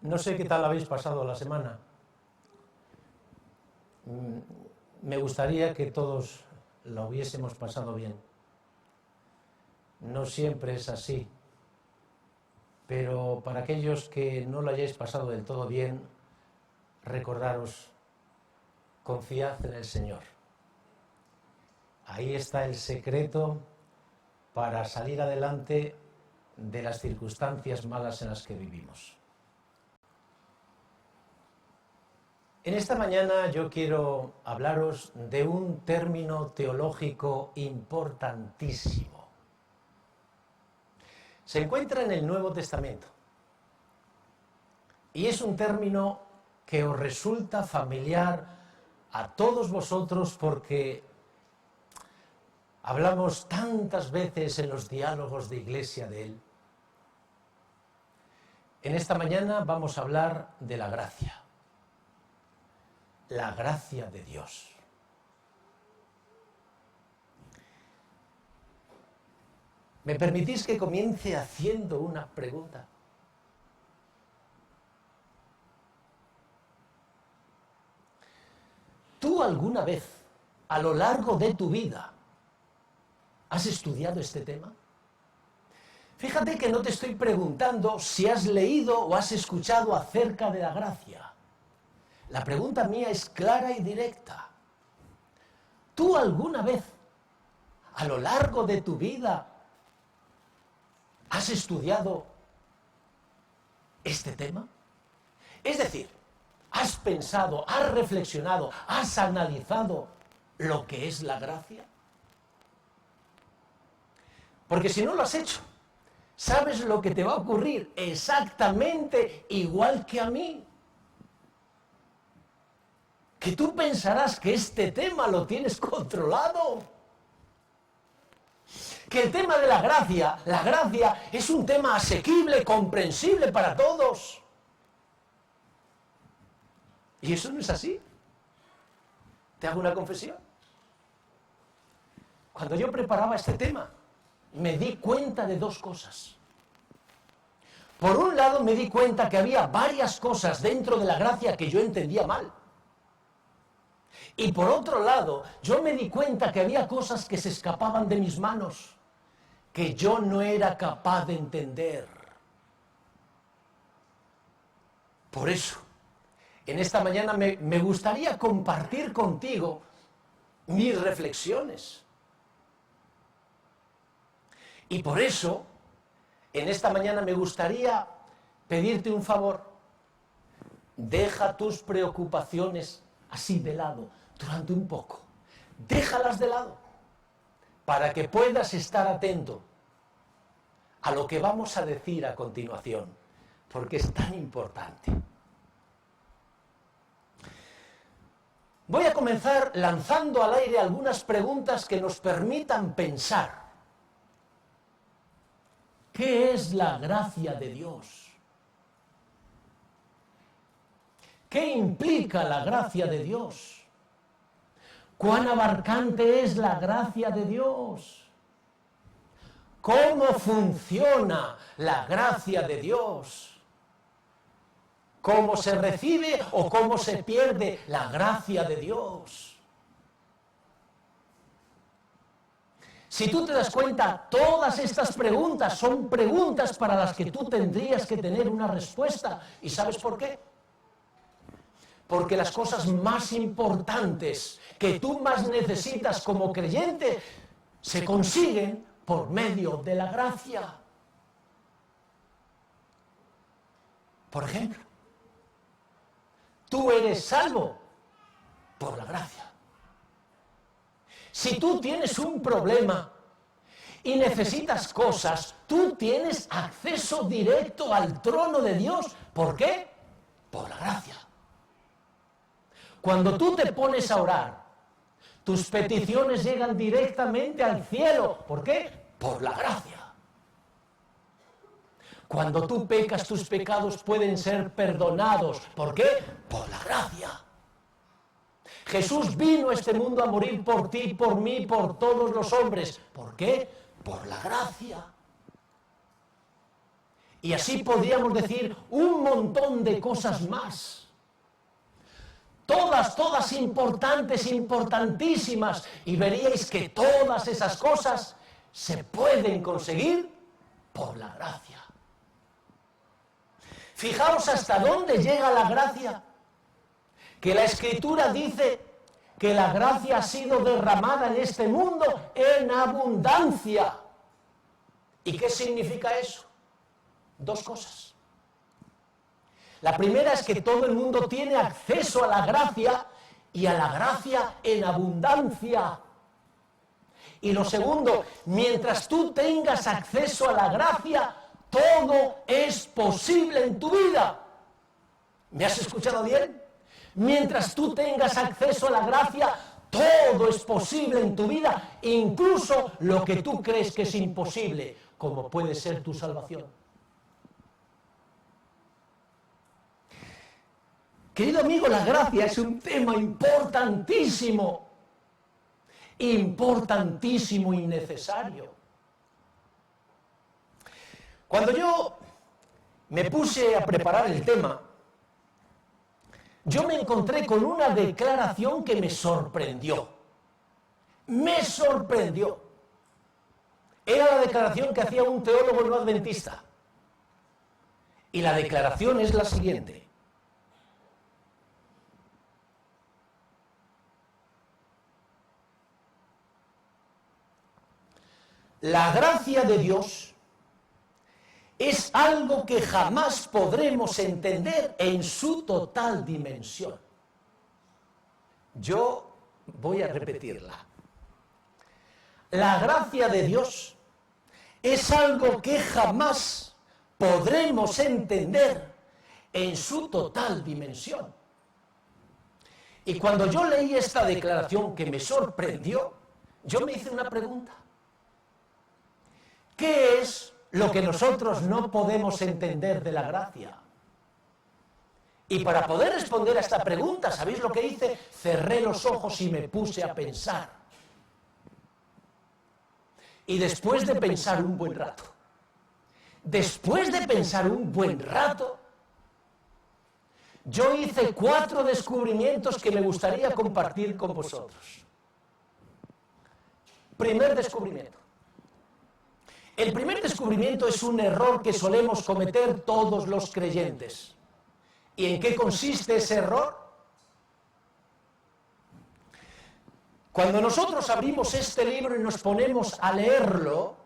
No sé qué tal habéis pasado la semana. Me gustaría que todos la hubiésemos pasado bien. No siempre es así, pero para aquellos que no lo hayáis pasado del todo bien, recordaros, confiad en el Señor. Ahí está el secreto para salir adelante de las circunstancias malas en las que vivimos. En esta mañana yo quiero hablaros de un término teológico importantísimo. Se encuentra en el Nuevo Testamento y es un término que os resulta familiar a todos vosotros porque hablamos tantas veces en los diálogos de iglesia de él. En esta mañana vamos a hablar de la gracia. La gracia de Dios. ¿Me permitís que comience haciendo una pregunta? ¿Tú alguna vez, a lo largo de tu vida, has estudiado este tema? Fíjate que no te estoy preguntando si has leído o has escuchado acerca de la gracia. La pregunta mía es clara y directa. ¿Tú alguna vez, a lo largo de tu vida, has estudiado este tema? Es decir, ¿has pensado, has reflexionado, has analizado lo que es la gracia? Porque si no lo has hecho, ¿sabes lo que te va a ocurrir? Exactamente igual que a mí. Que tú pensarás que este tema lo tienes controlado. Que el tema de la gracia es un tema asequible, comprensible para todos. Y eso no es así. ¿Te hago una confesión? Cuando yo preparaba este tema, me di cuenta de dos cosas. Por un lado, me di cuenta que había varias cosas dentro de la gracia que yo entendía mal. Y por otro lado, yo me di cuenta que había cosas que se escapaban de mis manos, que yo no era capaz de entender. Por eso, en esta mañana me gustaría compartir contigo mis reflexiones. Y por eso, en esta mañana me gustaría pedirte un favor. Deja tus preocupaciones así de lado, durante un poco. Déjalas de lado, para que puedas estar atento a lo que vamos a decir a continuación, porque es tan importante. Voy a comenzar lanzando al aire algunas preguntas que nos permitan pensar. ¿Qué es la gracia de Dios? ¿Qué implica la gracia de Dios? ¿Cuán abarcante es la gracia de Dios? ¿Cómo funciona la gracia de Dios? ¿Cómo se recibe o cómo se pierde la gracia de Dios? Si tú te das cuenta, todas estas preguntas son preguntas para las que tú tendrías que tener una respuesta. ¿Y sabes por qué? Porque las cosas más importantes que tú más necesitas como creyente se consiguen por medio de la gracia. Por ejemplo, tú eres salvo por la gracia. Si tú tienes un problema y necesitas cosas, tú tienes acceso directo al trono de Dios. ¿Por qué? Por la gracia. Cuando tú te pones a orar, tus peticiones llegan directamente al cielo. ¿Por qué? Por la gracia. Cuando tú pecas, tus pecados pueden ser perdonados. ¿Por qué? Por la gracia. Jesús vino a este mundo a morir por ti, por mí, por todos los hombres. ¿Por qué? Por la gracia. Y así podríamos decir un montón de cosas más. Todas importantes, importantísimas. Y veríais que todas esas cosas se pueden conseguir por la gracia. Fijaos hasta dónde llega la gracia. Que la Escritura dice que la gracia ha sido derramada en este mundo en abundancia. ¿Y qué significa eso? Dos cosas. La primera es que todo el mundo tiene acceso a la gracia y a la gracia en abundancia. Y lo segundo, mientras tú tengas acceso a la gracia, todo es posible en tu vida. ¿Me has escuchado bien? Mientras tú tengas acceso a la gracia, todo es posible en tu vida, incluso lo que tú crees que es imposible, como puede ser tu salvación. Querido amigo, la gracia es un tema importantísimo, importantísimo y necesario. Cuando yo me puse a preparar el tema, yo me encontré con una declaración que me sorprendió. Me sorprendió. Era la declaración que hacía un teólogo no adventista. Y la declaración es la siguiente. La gracia de Dios es algo que jamás podremos entender en su total dimensión. Yo voy a repetirla. La gracia de Dios es algo que jamás podremos entender en su total dimensión. Y cuando yo leí esta declaración que me sorprendió, yo me hice una pregunta. ¿Qué es lo que nosotros no podemos entender de la gracia? Y para poder responder a esta pregunta, ¿sabéis lo que hice? Cerré los ojos y me puse a pensar. Y después de pensar un buen rato, yo hice 4 descubrimientos que me gustaría compartir con vosotros. Primer descubrimiento. El primer descubrimiento es un error que solemos cometer todos los creyentes. ¿Y en qué consiste ese error? Cuando nosotros abrimos este libro y nos ponemos a leerlo,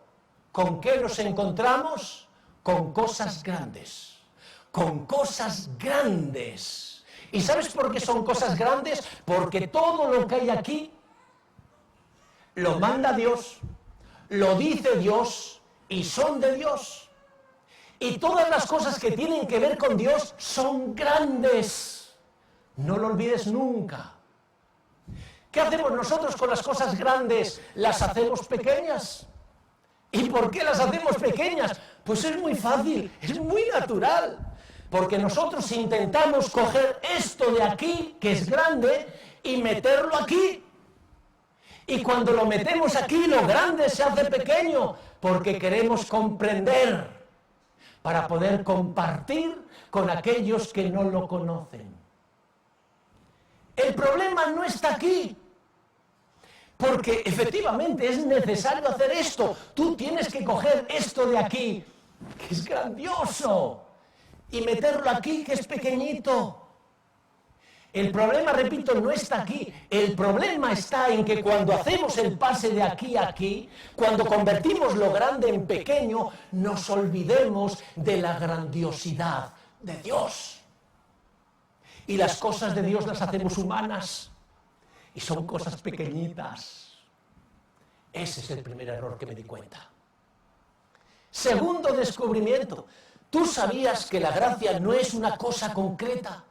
¿con qué nos encontramos? Con cosas grandes. Con cosas grandes. ¿Y sabes por qué son cosas grandes? Porque todo lo que hay aquí lo manda Dios, lo dice Dios, y son de Dios. Y todas las cosas que tienen que ver con Dios son grandes. No lo olvides nunca. ¿Qué hacemos nosotros con las cosas grandes? Las hacemos pequeñas. ¿Y por qué las hacemos pequeñas? Pues es muy fácil, es muy natural. Porque nosotros intentamos coger esto de aquí, que es grande, y meterlo aquí. Y cuando lo metemos aquí, lo grande se hace pequeño, porque queremos comprender para poder compartir con aquellos que no lo conocen. El problema no está aquí, porque efectivamente es necesario hacer esto. Tú tienes que coger esto de aquí, que es grandioso, y meterlo aquí, que es pequeñito. El problema, repito, no está aquí. El problema está en que cuando hacemos el pase de aquí a aquí, cuando convertimos lo grande en pequeño, nos olvidemos de la grandiosidad de Dios. Y las cosas de Dios las hacemos humanas. Y son cosas pequeñitas. Ese es el primer error que me di cuenta. Segundo descubrimiento. ¿Tú sabías que la gracia no es una cosa concreta?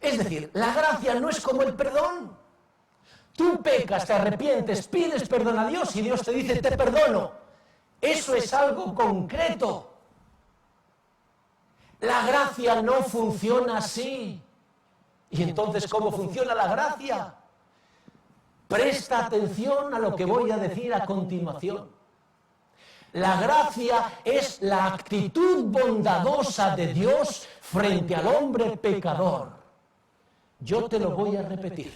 Es decir, la gracia no es como el perdón. Tú pecas, te arrepientes, pides perdón a Dios y Dios te dice, te perdono. Eso es algo concreto. La gracia no funciona así. ¿Y entonces cómo funciona la gracia? Presta atención a lo que voy a decir a continuación. La gracia es la actitud bondadosa de Dios frente al hombre pecador. Yo te lo voy a repetir.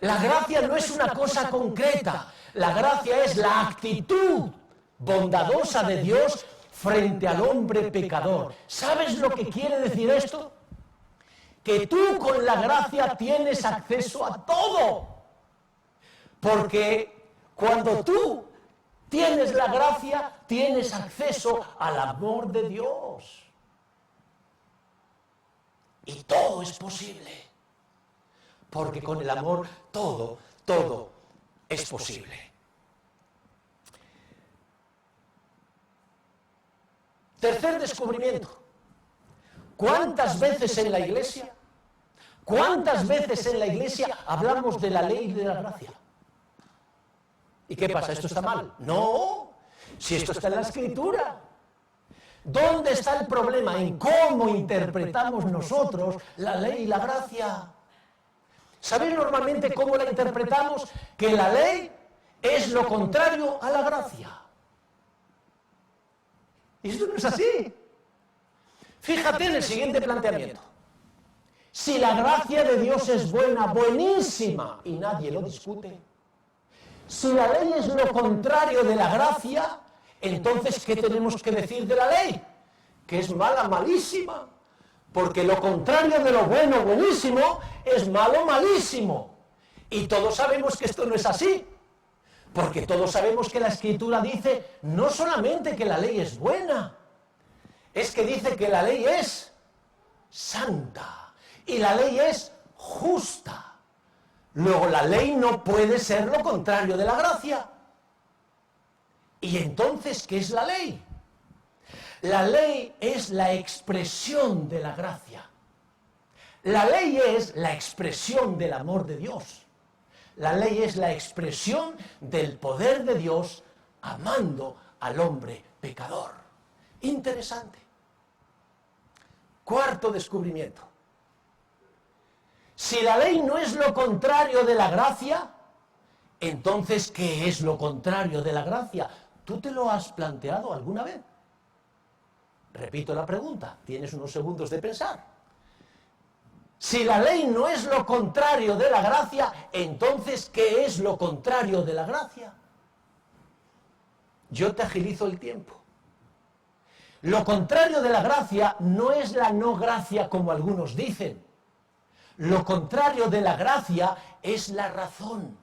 La gracia no es una cosa concreta. La gracia es la actitud bondadosa de Dios frente al hombre pecador. ¿Sabes lo que quiere decir esto? Que tú con la gracia tienes acceso a todo. Porque cuando tú tienes la gracia, tienes acceso al amor de Dios. Y todo es posible. Porque con el amor todo es posible. Tercer descubrimiento. ¿Cuántas veces en la iglesia hablamos de la ley y de la gracia? ¿Y qué pasa? ¿Esto está mal? No, si esto está en la Escritura. ¿Dónde está el problema? En cómo interpretamos nosotros la ley y la gracia. ¿Sabéis normalmente cómo la interpretamos? Que la ley es lo contrario a la gracia. Y esto no es así. Fíjate en el siguiente planteamiento. Si la gracia de Dios es buena, buenísima, y nadie lo discute. Si la ley es lo contrario de la gracia, entonces, ¿qué tenemos que decir de la ley? Que es mala, malísima. Porque lo contrario de lo bueno, buenísimo, es malo, malísimo. Y todos sabemos que esto no es así. Porque todos sabemos que la Escritura dice no solamente que la ley es buena, es que dice que la ley es santa y la ley es justa. Luego la ley no puede ser lo contrario de la gracia. ¿Y entonces qué es la ley? La ley es la expresión de la gracia. La ley es la expresión del amor de Dios. La ley es la expresión del poder de Dios amando al hombre pecador. Interesante. Cuarto descubrimiento. Si la ley no es lo contrario de la gracia, entonces, ¿qué es lo contrario de la gracia? ¿Tú te lo has planteado alguna vez? Repito la pregunta, tienes unos segundos de pensar. Si la ley no es lo contrario de la gracia, entonces, ¿qué es lo contrario de la gracia? Yo te agilizo el tiempo. Lo contrario de la gracia no es la no gracia como algunos dicen. Lo contrario de la gracia es la razón.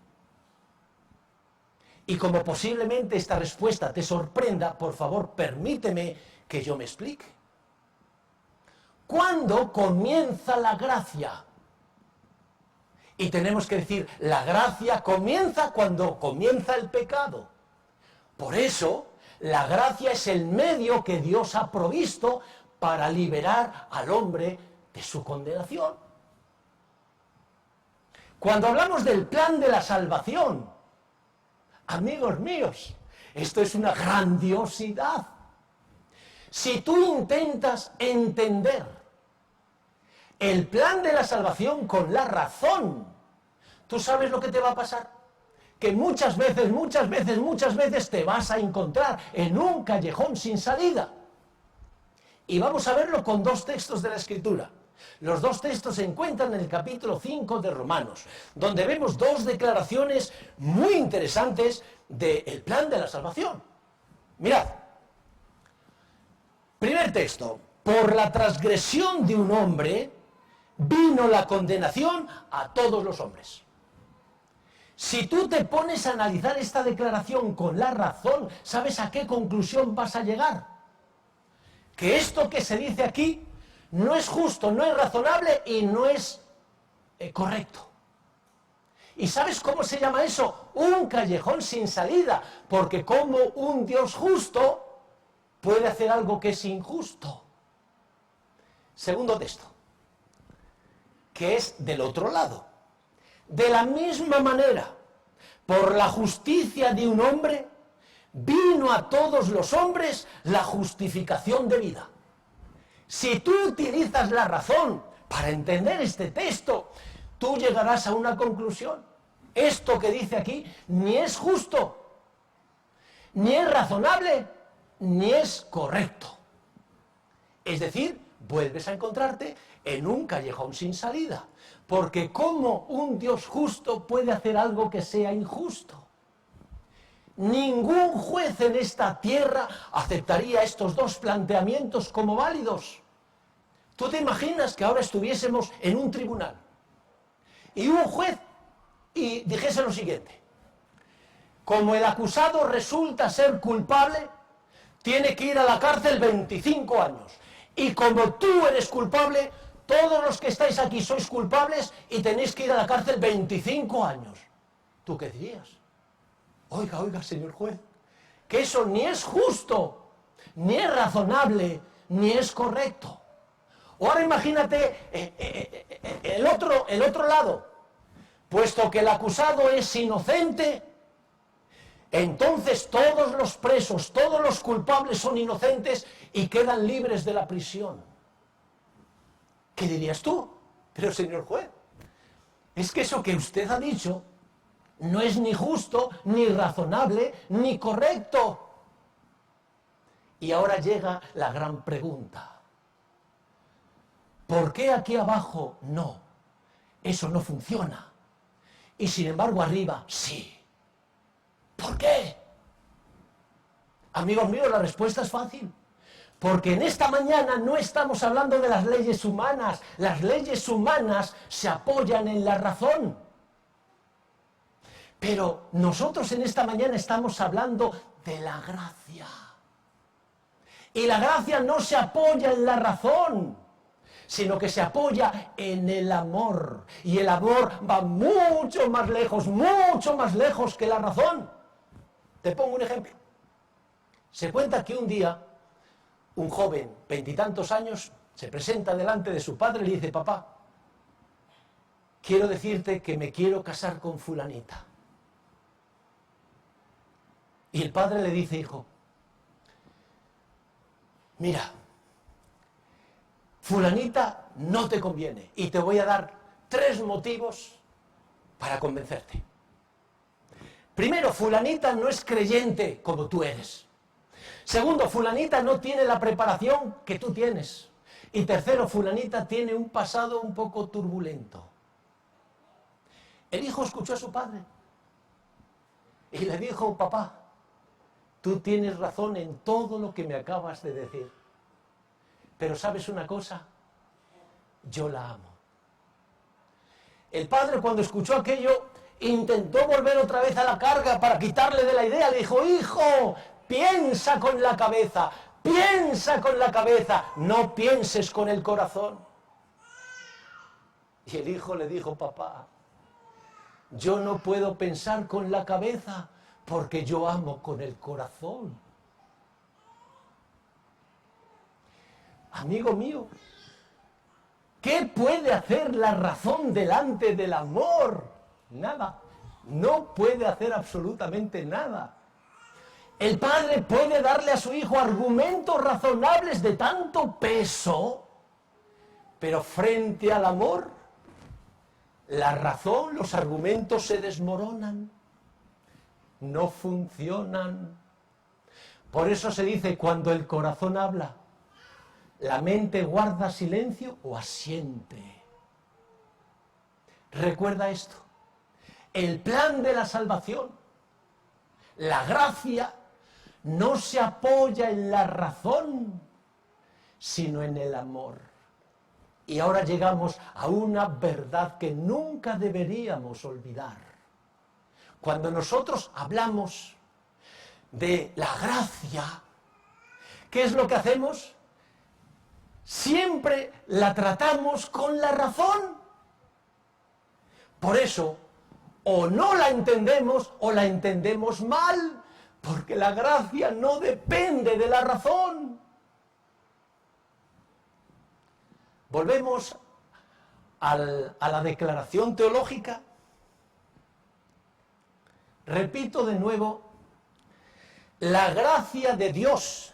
Y como posiblemente esta respuesta te sorprenda, por favor, permíteme que yo me explique. ¿Cuándo comienza la gracia? Y tenemos que decir, la gracia comienza cuando comienza el pecado. Por eso, la gracia es el medio que Dios ha provisto para liberar al hombre de su condenación. Cuando hablamos del plan de la salvación, amigos míos, esto es una grandiosidad. Si tú intentas entender el plan de la salvación con la razón, ¿tú sabes lo que te va a pasar? Que muchas veces te vas a encontrar en un callejón sin salida. Y vamos a verlo con dos textos de la Escritura. Los dos textos se encuentran en el capítulo 5 de Romanos, donde vemos dos declaraciones muy interesantes del plan de la salvación. Mirad. Primer texto. Por la transgresión de un hombre vino la condenación a todos los hombres. Si tú te pones a analizar esta declaración con la razón, ¿sabes a qué conclusión vas a llegar? Que esto que se dice aquí no es justo, no es razonable y no es correcto. ¿Y sabes cómo se llama eso? Un callejón sin salida, porque como un Dios justo puede hacer algo que es injusto. Segundo texto, que es del otro lado. De la misma manera, por la justicia de un hombre, vino a todos los hombres la justificación de vida. Si tú utilizas la razón para entender este texto, tú llegarás a una conclusión. Esto que dice aquí ni es justo, ni es razonable, ni es correcto. Es decir, vuelves a encontrarte en un callejón sin salida. Porque ¿cómo un Dios justo puede hacer algo que sea injusto? Ningún juez en esta tierra aceptaría estos dos planteamientos como válidos. ¿Tú te imaginas que ahora estuviésemos en un tribunal y un juez y dijese lo siguiente: como el acusado resulta ser culpable, tiene que ir a la cárcel 25 años. Y como tú eres culpable, todos los que estáis aquí sois culpables y tenéis que ir a la cárcel 25 años. ¿Tú qué dirías? Oiga, señor juez, que eso ni es justo, ni es razonable, ni es correcto. Ahora imagínate el otro lado. Puesto que el acusado es inocente, entonces todos los presos, todos los culpables son inocentes y quedan libres de la prisión. ¿Qué dirías tú? Pero señor juez, es que eso que usted ha dicho no es ni justo, ni razonable, ni correcto. Y ahora llega la gran pregunta. ¿Por qué aquí abajo no? Eso no funciona. Y sin embargo arriba sí. ¿Por qué? Amigos míos, la respuesta es fácil. Porque en esta mañana no estamos hablando de las leyes humanas. Las leyes humanas se apoyan en la razón. Pero nosotros en esta mañana estamos hablando de la gracia. Y la gracia no se apoya en la razón, sino que se apoya en el amor. Y el amor va mucho más lejos que la razón. Te pongo un ejemplo. Se cuenta que un día, un joven, 20 y tantos años, se presenta delante de su padre y le dice: papá, quiero decirte que me quiero casar con fulanita. Y el padre le dice: hijo, mira, fulanita no te conviene y te voy a dar 3 motivos para convencerte. Primero, fulanita no es creyente como tú eres. Segundo, fulanita no tiene la preparación que tú tienes. Y tercero, fulanita tiene un pasado un poco turbulento. El hijo escuchó a su padre y le dijo: papá, tú tienes razón en todo lo que me acabas de decir. Pero ¿sabes una cosa? Yo la amo. El padre, cuando escuchó aquello, intentó volver otra vez a la carga para quitarle de la idea. Le dijo: hijo, piensa con la cabeza, no pienses con el corazón. Y el hijo le dijo: papá, yo no puedo pensar con la cabeza porque yo amo con el corazón. Amigo mío, ¿qué puede hacer la razón delante del amor? Nada. No puede hacer absolutamente nada. El padre puede darle a su hijo argumentos razonables de tanto peso, pero frente al amor, la razón, los argumentos se desmoronan. No funcionan. Por eso se dice: cuando el corazón habla, la mente guarda silencio o asiente. Recuerda esto: el plan de la salvación, la gracia, no se apoya en la razón, sino en el amor. Y ahora llegamos a una verdad que nunca deberíamos olvidar. Cuando nosotros hablamos de la gracia, ¿qué es lo que hacemos? Siempre la tratamos con la razón. Por eso, o no la entendemos o la entendemos mal, porque la gracia no depende de la razón. Volvemos a la declaración teológica. Repito de nuevo, la gracia de Dios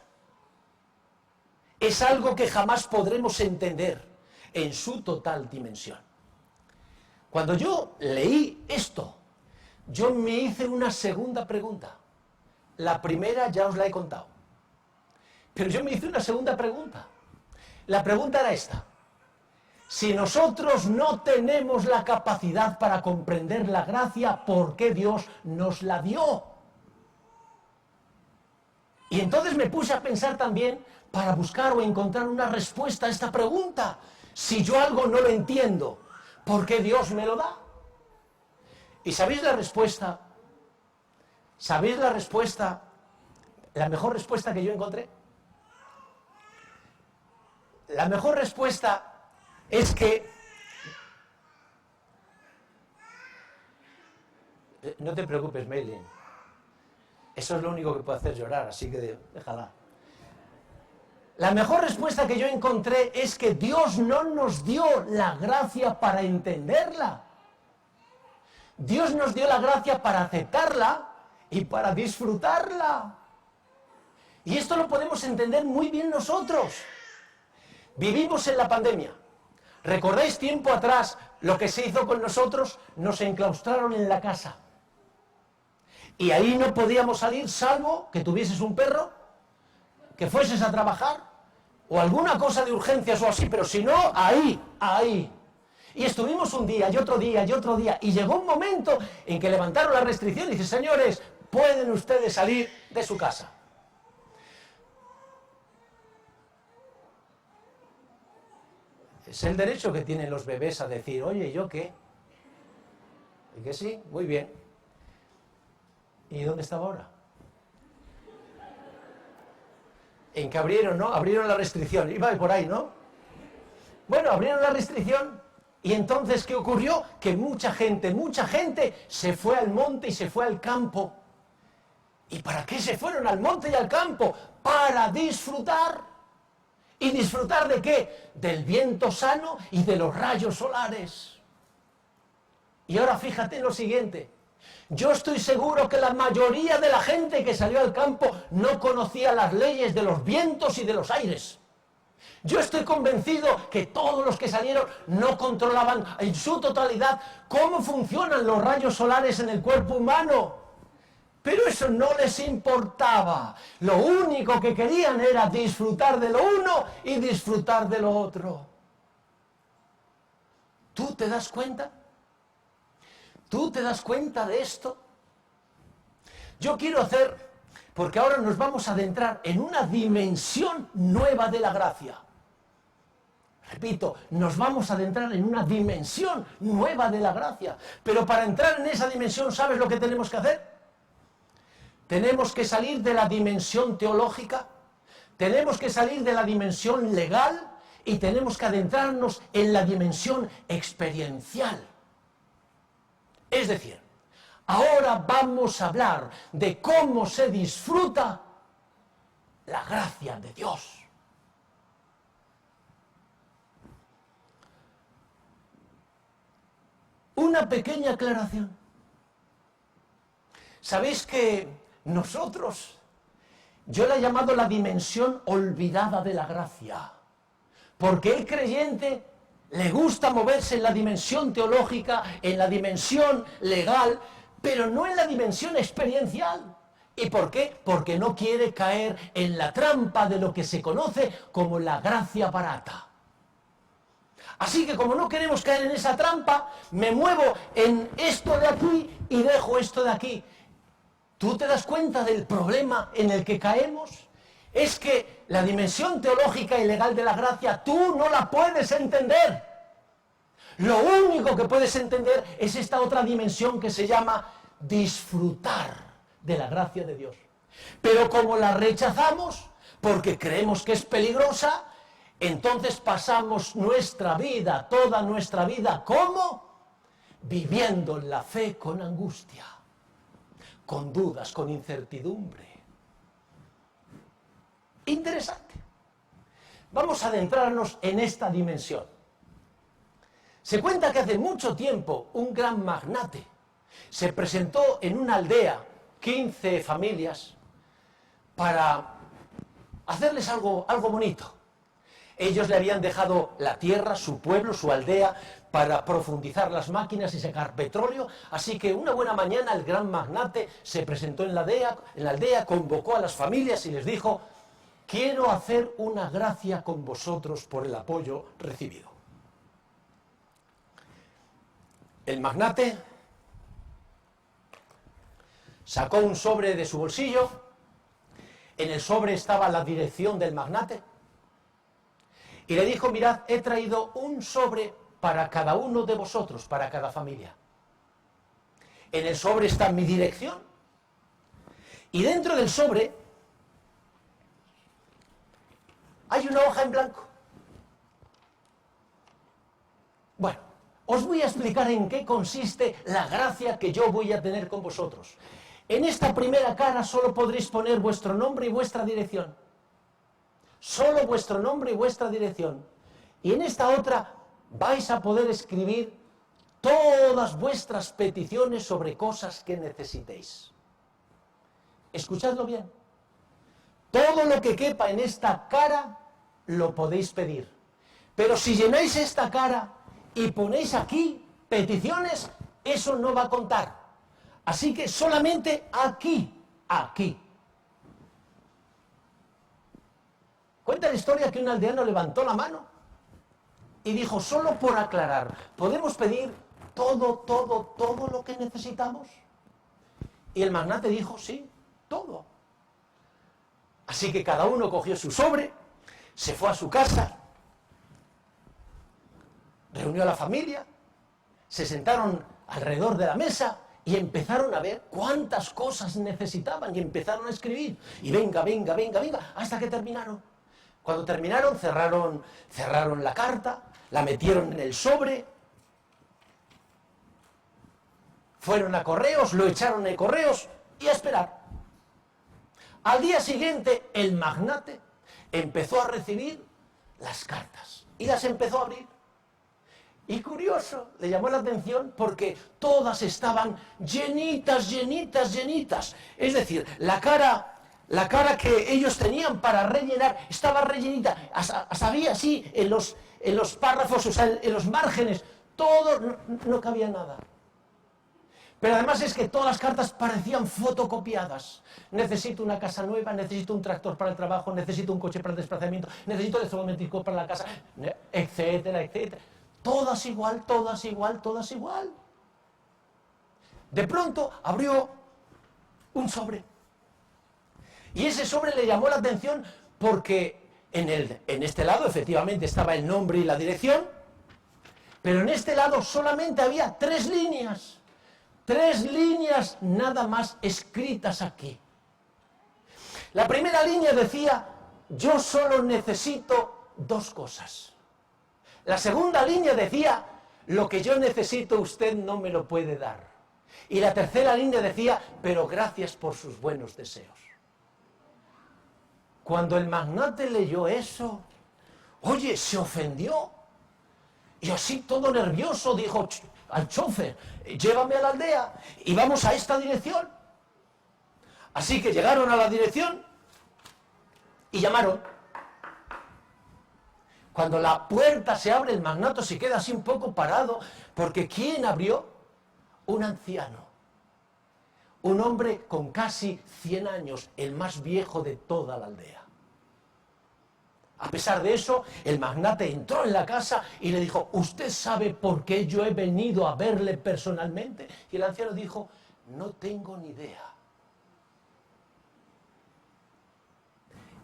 es algo que jamás podremos entender en su total dimensión. Cuando yo leí esto, yo me hice una segunda pregunta. La primera ya os la he contado. Pero yo me hice una segunda pregunta. La pregunta era esta. Si nosotros no tenemos la capacidad para comprender la gracia, ¿por qué Dios nos la dio? Y entonces me puse a pensar también para buscar o encontrar una respuesta a esta pregunta. Si yo algo no lo entiendo, ¿por qué Dios me lo da? ¿Y sabéis la respuesta? ¿Sabéis la respuesta? La mejor respuesta que yo encontré. La mejor respuesta es que... No te preocupes, Meilin. Eso es lo único que puede hacer llorar, así que déjala. La mejor respuesta que yo encontré es que Dios no nos dio la gracia para entenderla. Dios nos dio la gracia para aceptarla y para disfrutarla. Y esto lo podemos entender muy bien nosotros. Vivimos en la pandemia. ¿Recordáis tiempo atrás lo que se hizo con nosotros? Nos enclaustraron en la casa. Y ahí no podíamos salir salvo que tuvieses un perro, que fueses a trabajar, o alguna cosa de urgencias o así, pero si no, ahí. Y estuvimos un día y otro día y otro día, y llegó un momento en que levantaron la restricción y dice, señores, pueden ustedes salir de su casa. Es el derecho que tienen los bebés a decir, oye, ¿y yo qué? ¿Y que sí? Muy bien. ¿Y dónde estaba ahora? En que abrieron, ¿no? Abrieron la restricción. Iba por ahí, ¿no? Bueno, abrieron la restricción y entonces, ¿qué ocurrió? Que mucha gente se fue al monte y se fue al campo. ¿Y para qué se fueron al monte y al campo? Para disfrutar. ¿Y disfrutar de qué? Del viento sano y de los rayos solares. Y ahora fíjate en lo siguiente. Yo estoy seguro que la mayoría de la gente que salió al campo no conocía las leyes de los vientos y de los aires. Yo estoy convencido que todos los que salieron no controlaban en su totalidad cómo funcionan los rayos solares en el cuerpo humano. Pero eso no les importaba. Lo único que querían era disfrutar de lo uno y disfrutar de lo otro. ¿Tú te das cuenta? ¿Tú te das cuenta de esto? Yo quiero hacer, porque ahora nos vamos a adentrar en una dimensión nueva de la gracia. Repito, nos vamos a adentrar en una dimensión nueva de la gracia. Pero para entrar en esa dimensión, ¿sabes lo que tenemos que hacer? Tenemos que salir de la dimensión teológica, tenemos que salir de la dimensión legal y tenemos que adentrarnos en la dimensión experiencial. Es decir, ahora vamos a hablar de cómo se disfruta la gracia de Dios. Una pequeña aclaración. ¿Sabéis que nosotros, yo la he llamado la dimensión olvidada de la gracia? Porque el creyente le gusta moverse en la dimensión teológica, en la dimensión legal, pero no en la dimensión experiencial. ¿Y por qué? Porque no quiere caer en la trampa de lo que se conoce como la gracia barata. Así que como no queremos caer en esa trampa, me muevo en esto de aquí y dejo esto de aquí. ¿Tú te das cuenta del problema en el que caemos? Es que la dimensión teológica y legal de la gracia tú no la puedes entender. Lo único que puedes entender es esta otra dimensión que se llama disfrutar de la gracia de Dios. Pero como la rechazamos porque creemos que es peligrosa, entonces pasamos nuestra vida, toda nuestra vida, ¿cómo? Viviendo la fe con angustia, con dudas, con incertidumbre. Interesante. Vamos a adentrarnos en esta dimensión. Se cuenta que hace mucho tiempo un gran magnate se presentó en una aldea, 15 familias, para hacerles algo bonito. Ellos le habían dejado la tierra, su pueblo, su aldea, para profundizar las máquinas y sacar petróleo. Así que una buena mañana el gran magnate se presentó en la aldea, convocó a las familias y les dijo: quiero hacer una gracia con vosotros por el apoyo recibido. El magnate sacó un sobre de su bolsillo. En el sobre estaba la dirección del magnate. Y le dijo: mirad, he traído un sobre para cada uno de vosotros, para cada familia. En el sobre está mi dirección. Y dentro del sobre hay una hoja en blanco. Bueno, os voy a explicar en qué consiste la gracia que yo voy a tener con vosotros. En esta primera cara solo podréis poner vuestro nombre y vuestra dirección. Solo vuestro nombre y vuestra dirección. Y en esta otra vais a poder escribir todas vuestras peticiones sobre cosas que necesitéis. Escuchadlo bien. Todo lo que quepa en esta cara lo podéis pedir. Pero si llenáis esta cara y ponéis aquí peticiones, eso no va a contar. Así que solamente aquí. Cuenta la historia que un aldeano levantó la mano y dijo: solo por aclarar, ¿podemos pedir todo lo que necesitamos? Y el magnate dijo: sí, todo. Así que cada uno cogió su sobre, se fue a su casa, reunió a la familia, se sentaron alrededor de la mesa y empezaron a ver cuántas cosas necesitaban y empezaron a escribir. Y venga, hasta que terminaron. Cuando terminaron, cerraron la carta, la metieron en el sobre, fueron a correos, lo echaron en correos y a esperar. Al día siguiente, el magnate empezó a recibir las cartas y las empezó a abrir. Y curioso, le llamó la atención porque todas estaban llenitas. Es decir, la cara que ellos tenían para rellenar estaba rellenita. Sabía así en los párrafos, o sea, en los márgenes, todo, no cabía nada. Pero además es que todas las cartas parecían fotocopiadas. Necesito una casa nueva, necesito un tractor para el trabajo, necesito un coche para el desplazamiento, necesito electrodomésticos para la casa, etcétera. Todas igual. De pronto abrió un sobre. Y ese sobre le llamó la atención porque en este lado efectivamente estaba el nombre y la dirección, pero en este lado solamente había 3 líneas. 3 líneas nada más escritas aquí. La primera línea decía: yo solo necesito 2 cosas. La segunda línea decía: lo que yo necesito usted no me lo puede dar. Y la tercera línea decía: pero gracias por sus buenos deseos. Cuando el magnate leyó eso, oye, se ofendió. Y así todo nervioso dijo al chofer: llévame a la aldea y vamos a esta dirección. Así que llegaron a la dirección y llamaron. Cuando la puerta se abre, el magnate se queda así un poco parado, porque ¿quién abrió? Un anciano. Un hombre con casi 100 años, el más viejo de toda la aldea. A pesar de eso, el magnate entró en la casa y le dijo: ¿usted sabe por qué yo he venido a verle personalmente? Y el anciano dijo: no tengo ni idea.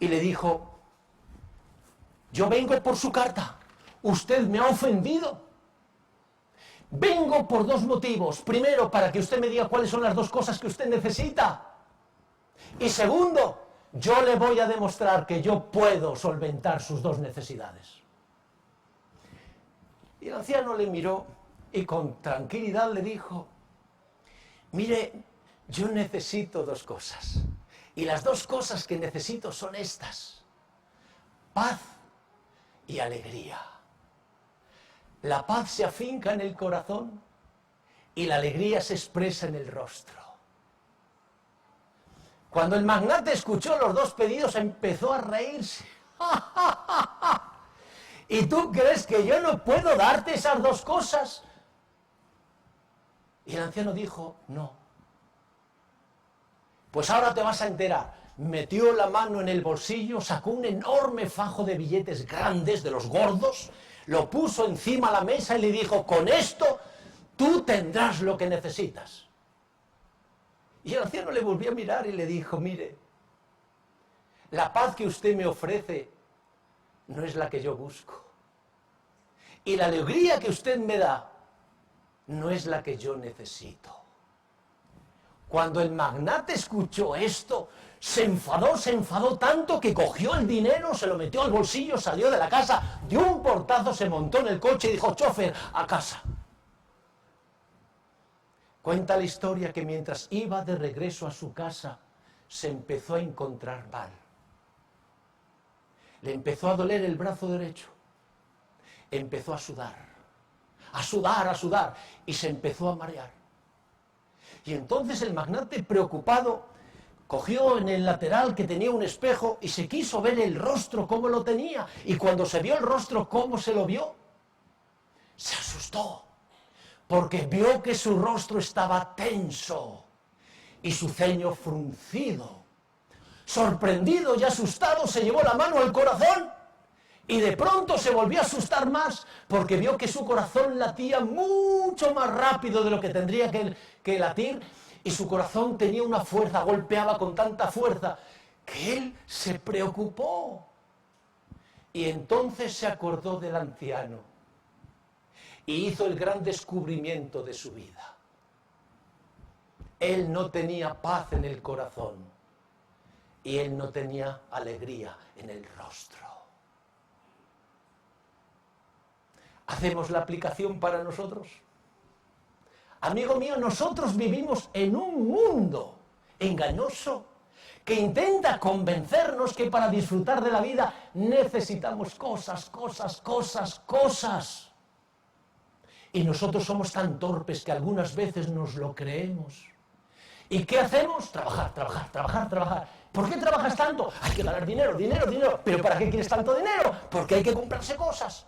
Y le dijo: yo vengo por su carta. Usted me ha ofendido. Vengo por 2 motivos. Primero, para que usted me diga cuáles son las 2 cosas que usted necesita. Y segundo, yo le voy a demostrar que yo puedo solventar sus 2 necesidades. Y el anciano le miró y con tranquilidad le dijo: mire, yo necesito 2 cosas. Y las 2 cosas que necesito son estas: paz y alegría. La paz se afinca en el corazón y la alegría se expresa en el rostro. Cuando el magnate escuchó los 2 pedidos, empezó a reírse. ¿Y tú crees que yo no puedo darte esas dos cosas? Y el anciano dijo, no. Pues ahora te vas a enterar. Metió la mano en el bolsillo, sacó un enorme fajo de billetes grandes, de los gordos, lo puso encima de la mesa y le dijo, con esto tú tendrás lo que necesitas. Y el anciano le volvió a mirar y le dijo, mire, la paz que usted me ofrece no es la que yo busco. Y la alegría que usted me da no es la que yo necesito. Cuando el magnate escuchó esto, se enfadó tanto que cogió el dinero, se lo metió al bolsillo, salió de la casa, dio un portazo, se montó en el coche y dijo, chofer, a casa. Cuenta la historia que mientras iba de regreso a su casa, se empezó a encontrar mal. Le empezó a doler el brazo derecho. Empezó a sudar, y se empezó a marear. Y entonces el magnate, preocupado, cogió en el lateral que tenía un espejo y se quiso ver el rostro cómo lo tenía. Y cuando se vio el rostro cómo se lo vio, se asustó, porque vio que su rostro estaba tenso y su ceño fruncido. Sorprendido y asustado, se llevó la mano al corazón y de pronto se volvió a asustar más porque vio que su corazón latía mucho más rápido de lo que tendría que latir, y su corazón tenía una fuerza, golpeaba con tanta fuerza que él se preocupó. Y entonces se acordó del anciano y hizo el gran descubrimiento de su vida. Él no tenía paz en el corazón y él no tenía alegría en el rostro. ¿Hacemos la aplicación para nosotros? Amigo mío, nosotros vivimos en un mundo engañoso que intenta convencernos que para disfrutar de la vida necesitamos cosas. Y nosotros somos tan torpes que algunas veces nos lo creemos. ¿Y qué hacemos? Trabajar. ¿Por qué trabajas tanto? Hay que ganar dinero. ¿Pero para qué quieres tanto dinero? Porque hay que comprarse cosas.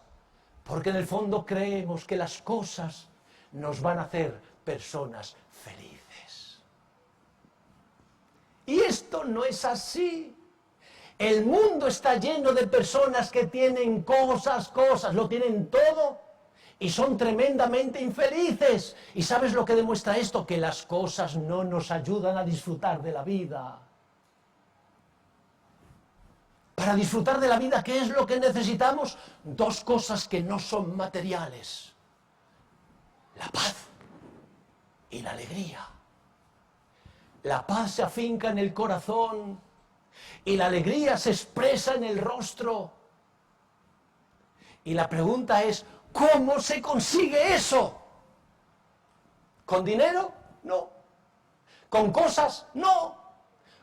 Porque en el fondo creemos que las cosas nos van a hacer personas felices. Y esto no es así. El mundo está lleno de personas que tienen cosas, lo tienen todo y son tremendamente infelices. ¿Y sabes lo que demuestra esto? Que las cosas no nos ayudan a disfrutar de la vida. Para disfrutar de la vida, ¿qué es lo que necesitamos? Dos cosas que no son materiales: la paz y la alegría. La paz se afinca en el corazón y la alegría se expresa en el rostro. Y la pregunta es, ¿cómo se consigue eso? ¿Con dinero? No. ¿Con cosas? No.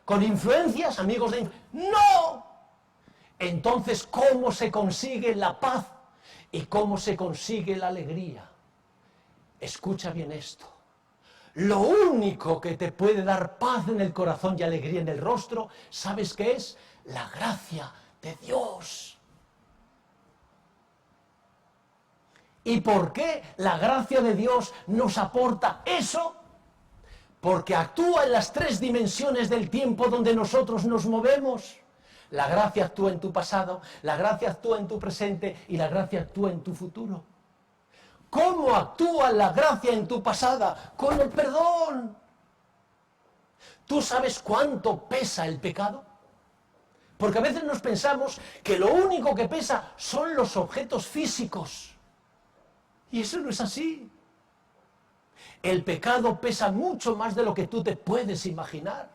¿Con influencias, amigos de influencia? No. Entonces, ¿cómo se consigue la paz y cómo se consigue la alegría? Escucha bien esto. Lo único que te puede dar paz en el corazón y alegría en el rostro, ¿sabes qué es? La gracia de Dios. ¿Y por qué la gracia de Dios nos aporta eso? Porque actúa en las tres dimensiones del tiempo donde nosotros nos movemos. La gracia actúa en tu pasado, la gracia actúa en tu presente y la gracia actúa en tu futuro. ¿Cómo actúa la gracia en tu pasada? Con el perdón. ¿Tú sabes cuánto pesa el pecado? Porque a veces nos pensamos que lo único que pesa son los objetos físicos. Y eso no es así. El pecado pesa mucho más de lo que tú te puedes imaginar.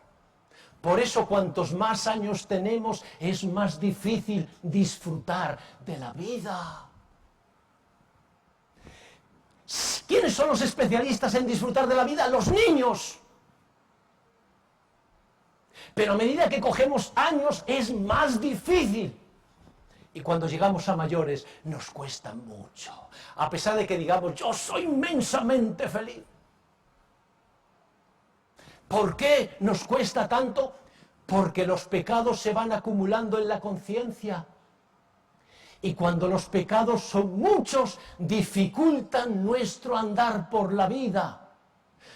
Por eso, cuantos más años tenemos, es más difícil disfrutar de la vida. ¿Quiénes son los especialistas en disfrutar de la vida? Los niños. Pero a medida que cogemos años, es más difícil. Y cuando llegamos a mayores, nos cuesta mucho. A pesar de que digamos, yo soy inmensamente feliz. ¿Por qué nos cuesta tanto? Porque los pecados se van acumulando en la conciencia. Y cuando los pecados son muchos, dificultan nuestro andar por la vida.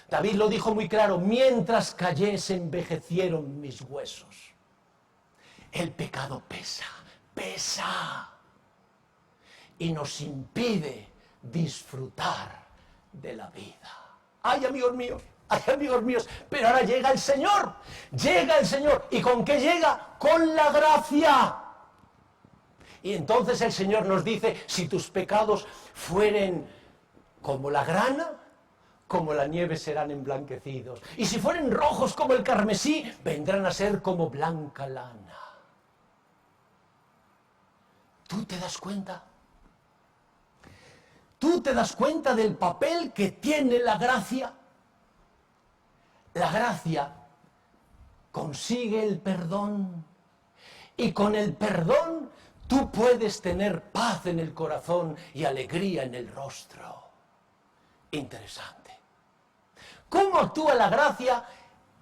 David lo dijo muy claro: mientras callé se envejecieron mis huesos. El pecado pesa, pesa. Y nos impide disfrutar de la vida. ¡Ay, amigos míos! ¡Ay, amigos míos! Pero ahora llega el Señor. Llega el Señor. ¿Y con qué llega? Con la gracia. Y entonces el Señor nos dice: si tus pecados fueren como la grana, como la nieve serán emblanquecidos. Y si fueren rojos como el carmesí, vendrán a ser como blanca lana. ¿Tú te das cuenta? ¿Tú te das cuenta del papel que tiene la gracia? La gracia consigue el perdón. Y con el perdón tú puedes tener paz en el corazón y alegría en el rostro. Interesante. ¿Cómo actúa la gracia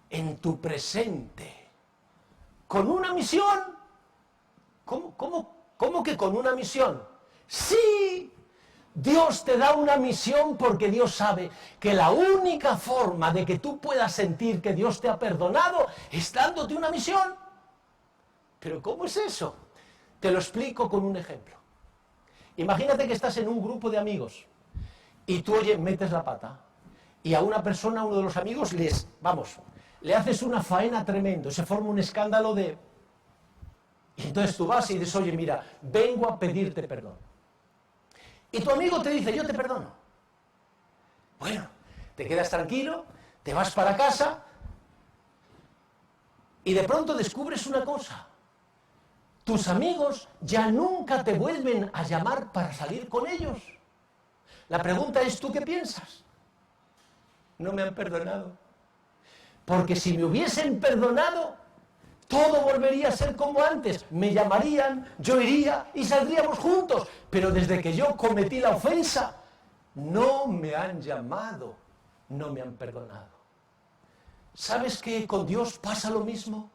en tu presente? ¿Con una misión? ¿Cómo que con una misión? Sí, Dios te da una misión porque Dios sabe que la única forma de que tú puedas sentir que Dios te ha perdonado es dándote una misión. ¿Pero cómo es eso? Te lo explico con un ejemplo. Imagínate que estás en un grupo de amigos y tú, oye, metes la pata y a una persona, a uno de los amigos, le haces una faena tremendo, se forma un escándalo de... Y entonces tú vas y dices: oye, mira, vengo a pedirte perdón. Y tu amigo te dice: yo te perdono. Bueno, te quedas tranquilo, te vas para casa y de pronto descubres una cosa. Tus amigos ya nunca te vuelven a llamar para salir con ellos. La pregunta es: ¿tú qué piensas? No me han perdonado. Porque si me hubiesen perdonado, todo volvería a ser como antes. Me llamarían, yo iría y saldríamos juntos. Pero desde que yo cometí la ofensa, no me han llamado, no me han perdonado. ¿Sabes que con Dios pasa lo mismo?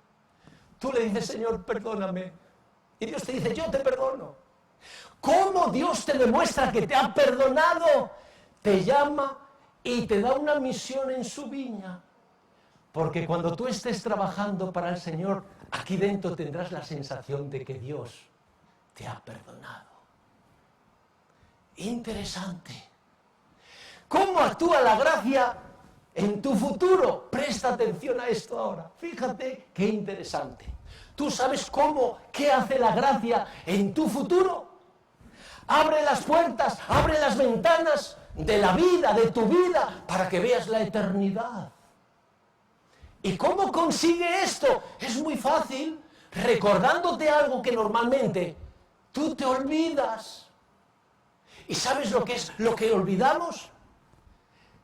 Tú le dices: Señor, perdóname. Y Dios te dice: yo te perdono. ¿Cómo Dios te demuestra que te ha perdonado? Te llama y te da una misión en su viña. Porque cuando tú estés trabajando para el Señor, aquí dentro tendrás la sensación de que Dios te ha perdonado. Interesante. ¿Cómo actúa la gracia en tu futuro? Presta atención a esto ahora. Fíjate qué interesante. ¿Tú sabes qué hace la gracia en tu futuro? Abre las puertas, abre las ventanas de la vida, de tu vida, para que veas la eternidad. ¿Y cómo consigue esto? Es muy fácil, recordándote algo que normalmente tú te olvidas. ¿Y sabes lo que es lo que olvidamos?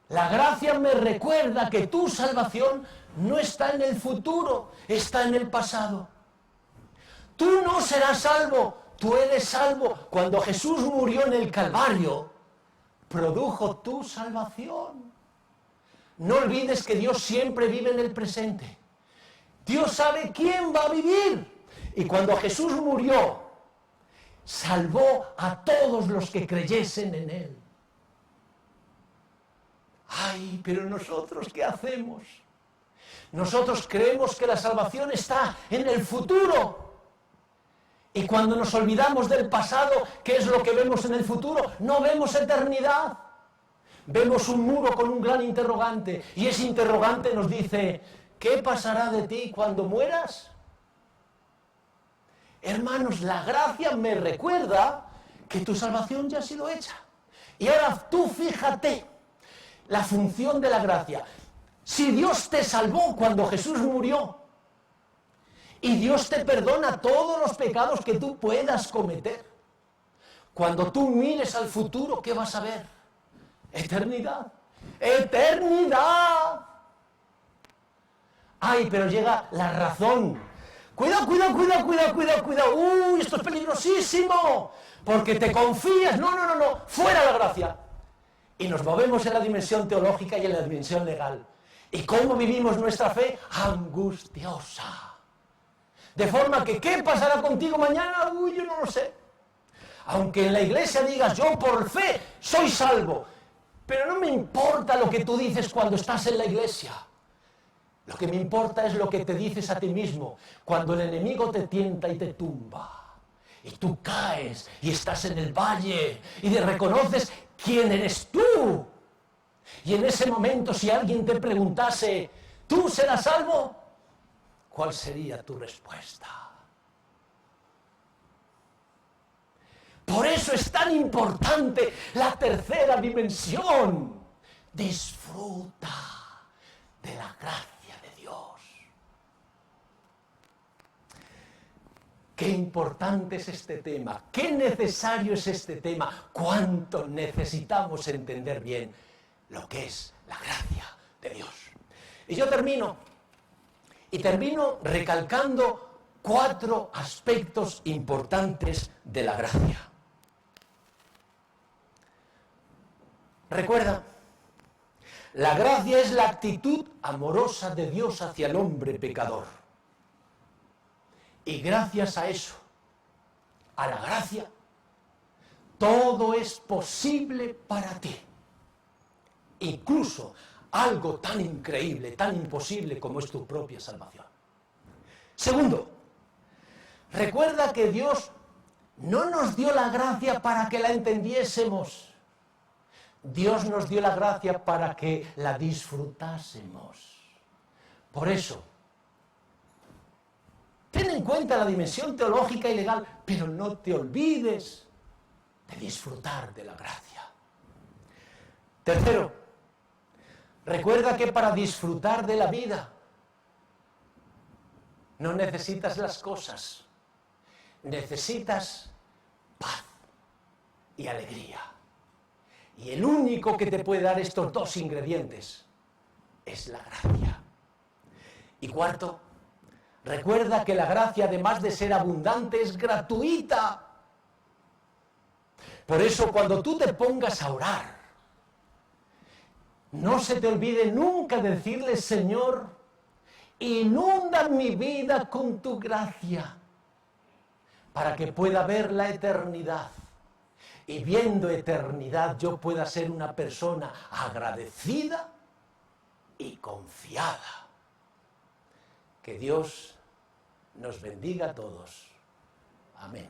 La gracia me recuerda que tu salvación no está en el futuro, está en el pasado. Tú no serás salvo, tú eres salvo. Cuando Jesús murió en el Calvario, produjo tu salvación. No olvides que Dios siempre vive en el presente. Dios sabe quién va a vivir. Y cuando Jesús murió, salvó a todos los que creyesen en Él. Ay, pero nosotros, ¿qué hacemos? Nosotros creemos que la salvación está en el futuro. Y cuando nos olvidamos del pasado, ¿qué es lo que vemos en el futuro? No vemos eternidad. Vemos un muro con un gran interrogante. Y ese interrogante nos dice: ¿qué pasará de ti cuando mueras? Hermanos, la gracia me recuerda que tu salvación ya ha sido hecha. Y ahora tú fíjate la función de la gracia. Si Dios te salvó cuando Jesús murió, y Dios te perdona todos los pecados que tú puedas cometer, cuando tú mires al futuro, ¿qué vas a ver? Eternidad. ¡Eternidad! Ay, pero llega la razón. Cuidado. Uy, esto es peligrosísimo. Porque te confías. No. Fuera la gracia. Y nos movemos en la dimensión teológica y en la dimensión legal. ¿Y cómo vivimos nuestra fe? Angustiosa. De forma que, ¿qué pasará contigo mañana? Uy, yo no lo sé. Aunque en la iglesia digas, yo por fe soy salvo, pero no me importa lo que tú dices cuando estás en la iglesia. Lo que me importa es lo que te dices a ti mismo cuando el enemigo te tienta y te tumba. Y tú caes y estás en el valle y te reconoces quién eres tú. Y en ese momento, si alguien te preguntase, ¿tú serás salvo? ¿Cuál sería tu respuesta? Por eso es tan importante la tercera dimensión. Disfruta de la gracia de Dios. Qué importante es este tema, qué necesario es este tema, cuánto necesitamos entender bien lo que es la gracia de Dios. Y yo termino recalcando 4 aspectos importantes de la gracia. Recuerda, la gracia es la actitud amorosa de Dios hacia el hombre pecador. Y gracias a eso, a la gracia, todo es posible para ti. Incluso algo tan increíble, tan imposible como es tu propia salvación. Segundo, recuerda que Dios no nos dio la gracia para que la entendiésemos. Dios nos dio la gracia para que la disfrutásemos. Por eso, ten en cuenta la dimensión teológica y legal, pero no te olvides de disfrutar de la gracia. Tercero, recuerda que para disfrutar de la vida no necesitas las cosas, necesitas paz y alegría. Y el único que te puede dar estos 2 ingredientes es la gracia. Y cuarto, recuerda que la gracia, además de ser abundante, es gratuita. Por eso, cuando tú te pongas a orar, no se te olvide nunca decirle, Señor, inunda mi vida con tu gracia, para que pueda ver la eternidad. Y viendo eternidad yo pueda ser una persona agradecida y confiada. Que Dios nos bendiga a todos. Amén.